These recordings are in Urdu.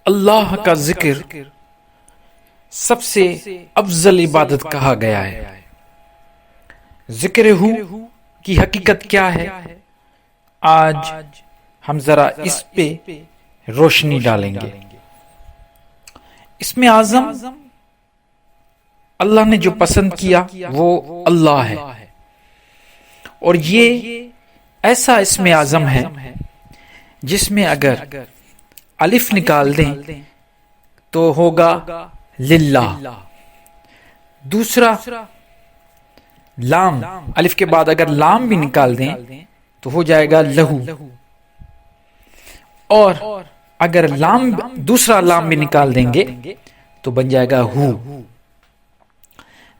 اللہ کا ذکر سب سے افضل عبادت کہا گیا ہے۔ ذکر ہو کی حقیقت کیا ہے، آج ہم ذرا اس پہ روشنی ڈالیں گے۔ اسم اعظم اللہ نے جو پسند کیا وہ اللہ ہے، اور یہ ایسا اسم اعظم ہے جس میں اگر الف نکال دیں تو ہوگا للہ، دوسرا لام، الف کے بعد اگر لام بھی نکال دیں تو ہو جائے گا لہو، اور اگر لام دوسرا لام بھی نکال دیں گے تو بن جائے گا ہو۔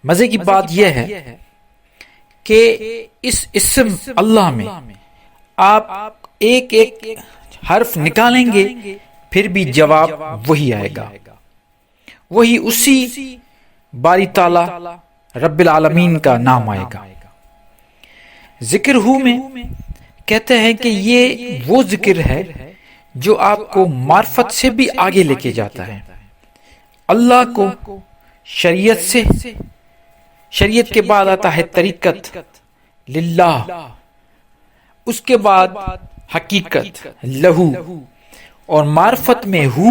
مزے کی بات یہ ہے کہ اس اسم اللہ میں آپ ایک ایک حرف نکالیں گے پھر بھی جواب وہی آئے گا، وہی اسی باری تعالی رب العالمین کا نام آئے گا۔ ذکر ہو میں کہتے ہیں کہ یہ وہ ذکر ہے جو آپ کو معرفت سے بھی آگے لے کے جاتا ہے، اللہ کو شریعت سے، شریعت کے بعد آتا ہے طریقت للہ، اس کے بعد حقیقت لہو، اور معرفت میں ہو،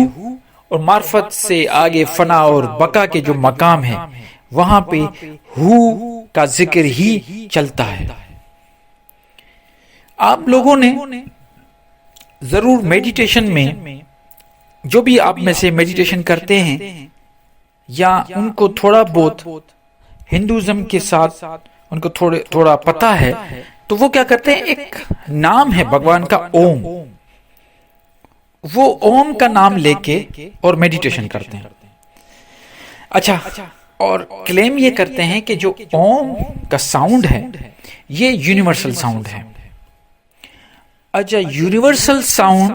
اور معرفت سے آگے فنا اور بقا کے جو مقام ہے وہاں پہ ہو کا ذکر ہی چلتا ہے۔ آپ لوگوں نے ضرور میڈیٹیشن میں، جو بھی آپ میں سے میڈیٹیشن کرتے ہیں یا ان کو تھوڑا بہت ہندوازم کے ساتھ ان کو تھوڑا پتہ ہے، تو وہ کیا کرتے ہیں، ایک نام ہے بھگوان کا اوم، وہ اوم کا نام لے کے اور میڈیٹیشن کرتے ہیں۔ اچھا، اور کلیم یہ کرتے ہیں کہ جو اوم کا ساؤنڈ ہے یہ یونیورسل ساؤنڈ ہے۔ اچھا، یونیورسل ساؤنڈ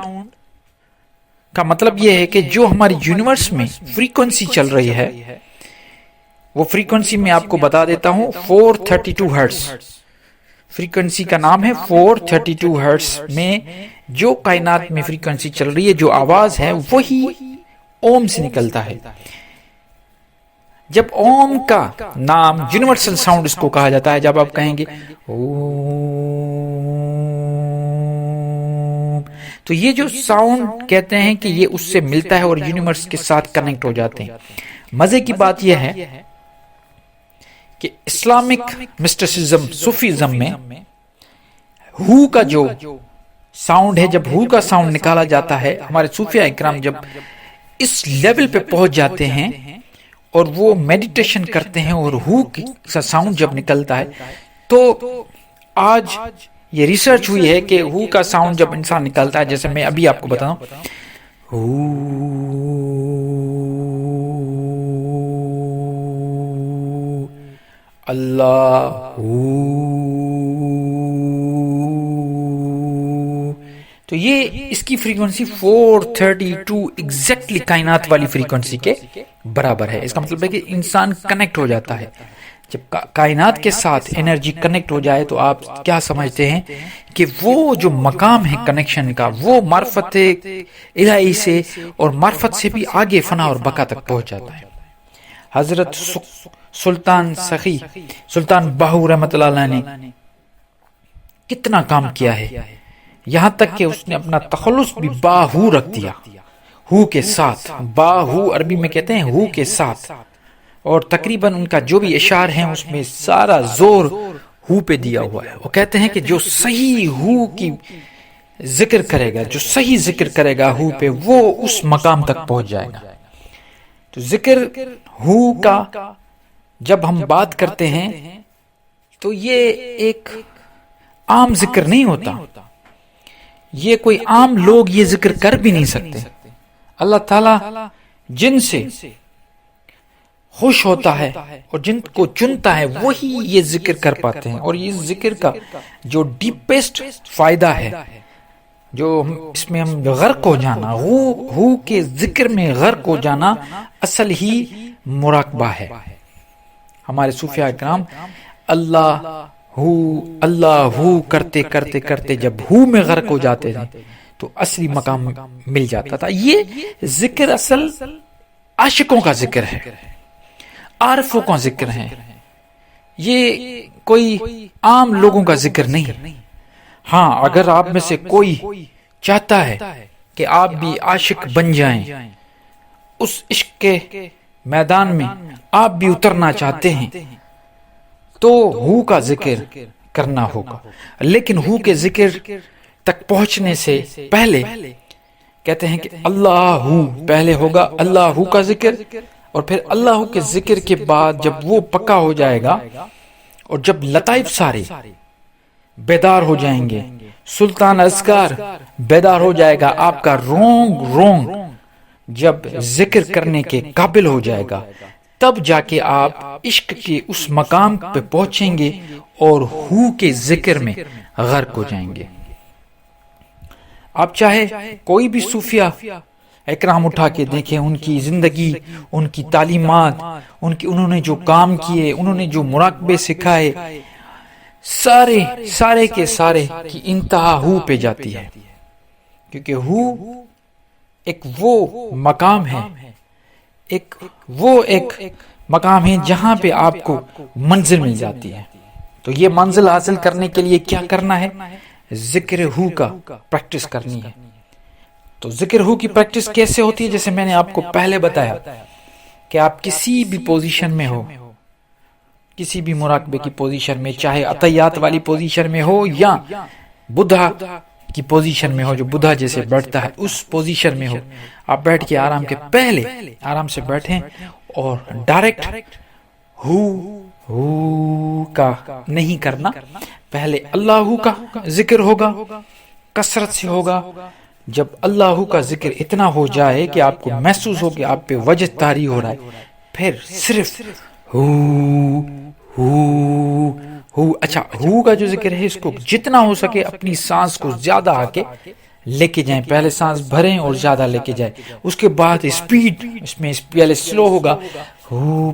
کا مطلب یہ ہے کہ جو ہماری یونیورس میں فریکوینسی چل رہی ہے، وہ فریکوینسی میں آپ کو بتا دیتا ہوں 432 ہرٹز فریکوینسی کا نام ہے۔ 432 ہرٹز میں جو کائنات میں فریکوینسی چل رہی ہے، جو آواز ہے، وہی اوم سے نکلتا ہے۔ جب اوم کا نام یونیورسل ساؤنڈ اس کو کہا جاتا ہے، جب آپ کہیں گے تو یہ جو ساؤنڈ کہتے ہیں کہ یہ اس سے ملتا ہے اور یونیورس کے ساتھ کنیکٹ ہو جاتے ہیں۔ مزے کی بات یہ ہے کہ اسلامک مسٹسزم، صوفیزم میں ہو کا جو ساؤنڈ ہے، جب ہو کا ساؤنڈ نکالا جاتا ہے، ہمارے صوفیاء اکرام جب اس لیول پہ پہنچ جاتے ہیں اور وہ میڈیٹیشن کرتے ہیں اور ہو کا ساؤنڈ جب نکلتا ہے، تو آج یہ ریسرچ ہوئی ہے کہ ہو کا ساؤنڈ جب انسان نکالتا ہے، جیسے میں ابھی آپ کو بتاؤں، اللہ، تو یہ اس کی فریکوینسی 432 ایگزیکٹلی کائنات والی فریکوینسی کے برابر ہے۔ اس کا مطلب ہے کہ انسان کنیکٹ ہو جاتا ہے۔ جب کائنات کے ساتھ انرجی کنیکٹ ہو جائے تو آپ کیا سمجھتے ہیں کہ وہ جو مقام ہے کنیکشن کا، وہ معرفت الہی سے اور معرفت سے بھی آگے فنا اور بقا تک پہنچ جاتا ہے۔ حضرت سلطان سخی، سلطان باہو رحمۃ اللہ علیہ نے کتنا کام کیا ہے، یہاں تک کہ اس نے اپنا تخلص بھی باہو رکھ دیا، ہو کے ساتھ۔ باہو عربی میں کہتے ہیں ہو کے ساتھ، اور تقریباً ان کا جو بھی اشعار ہیں اس میں سارا زور ہو پہ دیا ہوا ہے۔ وہ کہتے ہیں کہ جو صحیح ہو کی ذکر کرے گا، جو صحیح ذکر کرے گا ہو پہ، وہ اس مقام تک پہنچ جائے گا۔ تو ذکر ہو کا جب ہم بات کرتے ہیں تو یہ ایک عام ذکر نہیں ہوتا، یہ کوئی عام لوگ یہ ذکر کر بھی نہیں سکتے۔ اللہ تعالیٰ جن سے خوش ہوتا ہے اور جن کو چنتا ہے وہی یہ ذکر کر پاتے ہیں، اور یہ ذکر کا جو ڈیپسٹ فائدہ ہے، جو اس میں ہم غرق ہو جانا، ہو کے ذکر میں غرق ہو جانا، اصل ہی مراقبہ ہے۔ ہمارے صوفیاء کرام اللہ ہو کرتے کرتے کرتے جب ہو میں غرق ہو جاتے ہیں تو اصلی مقام مل جاتا تھا. یہ ذکر اصل عاشقوں کا ذکر ہے, عارفوں کا ذکر ہے, یہ کوئی عام لوگوں کا ذکر نہیں. ہاں اگر آپ میں سے کوئی چاہتا ہے کہ آپ بھی عاشق بن جائیں, اس عشق کے میدان میں آپ بھی اترنا چاہتے ہیں, تو ہو کا ذکر کرنا ہوگا. لیکن ہو کے ذکر تک پہنچنے سے پہلے کہتے ہیں کہ اللہ پہلے ہوگا, اللہ کا ذکر, اور پھر اللہ کے ذکر کے بعد جب وہ پکا ہو جائے گا اور جب لطائف سارے بیدار ہو جائیں گے, سلطان اذکار بیدار ہو جائے گا, آپ کا رونگ جب ذکر کرنے کے قابل ہو جائے گا, تب جا کے آپ عشق کے اس مقام پہ پہنچیں گے اور ہو کے ذکر میں غرق ہو جائیں گے. آپ چاہے کوئی بھی صوفیہ اکرام اٹھا کے دیکھیں, ان کی زندگی, ان کی تعلیمات, انہوں نے جو کام کیے, انہوں نے جو مراقبے سکھائے, سارے کے سارے کی انتہا ہو پہ جاتی ہے. کیونکہ ہو ایک وہ مقام ہے, ایک مقام ہے جہاں پہ آپ کو منزل مل جاتی ہے. تو یہ منزل حاصل کرنے کے لیے کیا کرنا ہے؟ ذکر ہو کا پریکٹس کرنی ہے. تو ذکر ہو کی پریکٹس کیسے ہوتی ہے؟ جیسے میں نے آپ کو پہلے بتایا کہ آپ کسی بھی پوزیشن میں ہو, کسی بھی مراقبے کی پوزیشن میں, چاہے عطیات والی پوزیشن میں ہو یا بدھا کی پوزیشن میں ہو, جو بدھا جیسے بیٹھتا ہے اس پوزیشن میں ہو, آپ بیٹھ کے آرام کے پہلے آرام سے بیٹھیں اور ڈائریکٹ ہو کا نہیں کرنا, پہلے اللہ کا ذکر ہوگا, کثرت سے ہوگا. جب اللہ کا ذکر اتنا ہو جائے کہ آپ کو محسوس ہو کہ آپ پہ وجد طاری ہو رہا ہے, پھر صرف اچھا ہو کا جو ذکر ہے اس کو جتنا ہو سکے اپنی سانس کو زیادہ آگے لے کے جائیں. پہلے سانس بھریں اور زیادہ لے کے جائیں, اس کے بعد اسپیڈ, اس میں پہلے سلو ہوگا,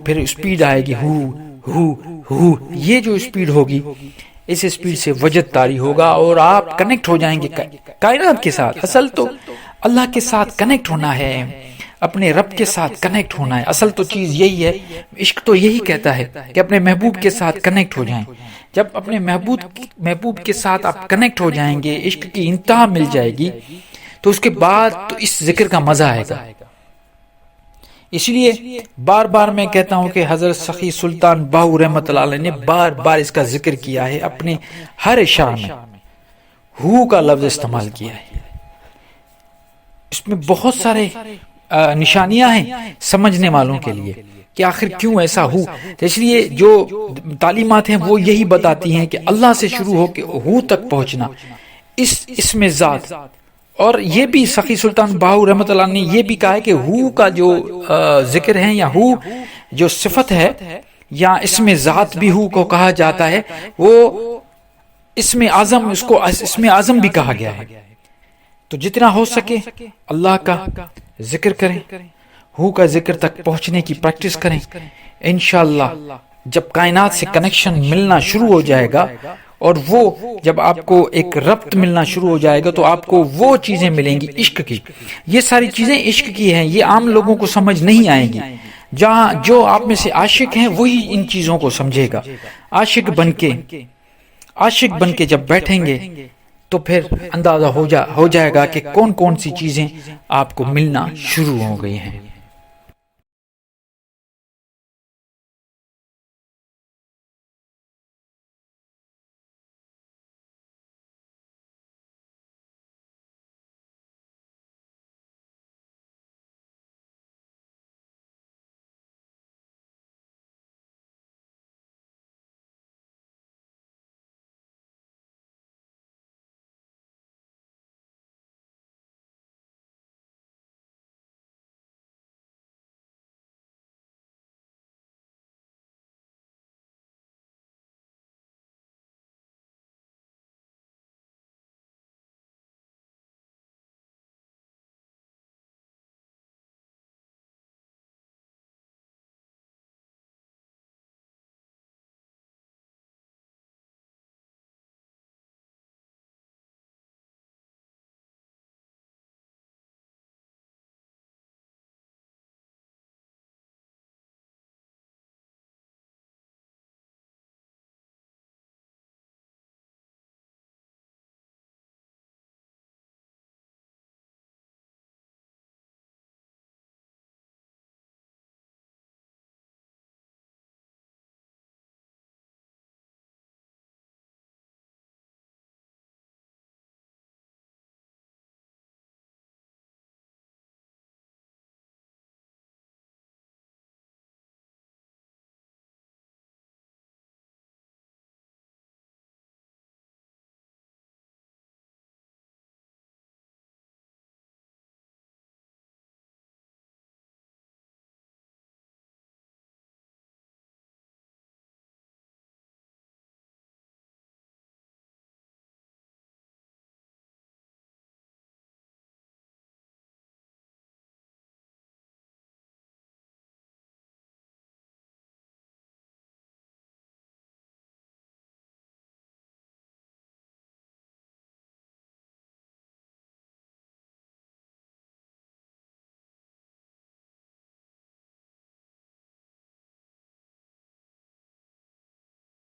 پھر اسپیڈ آئے گی, یہ جو اسپیڈ ہوگی اس اسپیڈ سے وجد طاری ہوگا اور آپ کنیکٹ ہو جائیں گے کائنات کے ساتھ. اصل تو اللہ کے ساتھ کنیکٹ ہونا ہے, اپنے رب کے ساتھ کنیکٹ ہونا ہے. اصل تو چیز یہی ہے, عشق تو یہی کہتا ہے کہ اپنے محبوب کے ساتھ کنیکٹ ہو جائیں. جب اپنے محبوب کے ساتھ آپ کنیکٹ ہو جائیں گے, عشق کی انتہا مل جائے گی, تو اس کے بعد تو اس ذکر کا مزہ آئے گا. اس لیے بار بار میں کہتا ہوں کہ حضرت سخی سلطان باہو رحمت اللہ علیہ نے بار بار اس کا ذکر کیا ہے, اپنے ہر اشعار میں ہو کا لفظ استعمال کیا ہے. اس میں بہت سارے نشانیاں ہیں سمجھنے والوں کے لیے کہ آخر کیوں ایسا ہو. اس لیے جو تعلیمات ہیں وہ یہی بتاتی ہیں کہ اللہ سے شروع ہو کے ہو تک پہنچنا, اس میں ذات. اور یہ بھی سخی سلطان باہو رحمت اللہ نے یہ بھی کہا ہے کہ ہو کا جو ذکر ہے یا ہو جو صفت ہے یا اس میں ذات بھی ہو کو کہا جاتا ہے, وہ اس میں اعظم بھی کہا گیا ہے. تو جتنا ہو سکے اللہ کا ذکر کریں, ہو کا ذکر تک پہنچنے کی پریکٹس کریں. انشاءاللہ جب کائنات سے کنیکشن ملنا شروع ہو جائے گا اور وہ جب آپ کو ایک ربط ملنا شروع ہو جائے گا تو آپ کو وہ چیزیں ملیں گی عشق کی. یہ ساری چیزیں عشق کی ہیں, یہ عام لوگوں کو سمجھ نہیں آئیں گی. جہاں جو آپ میں سے عاشق ہیں وہی ان چیزوں کو سمجھے گا. عاشق بن کے جب بیٹھیں گے تو پھر اندازہ ہو جائے گا کہ کون سی چیزیں آپ کو ملنا شروع ہو گئی ہیں.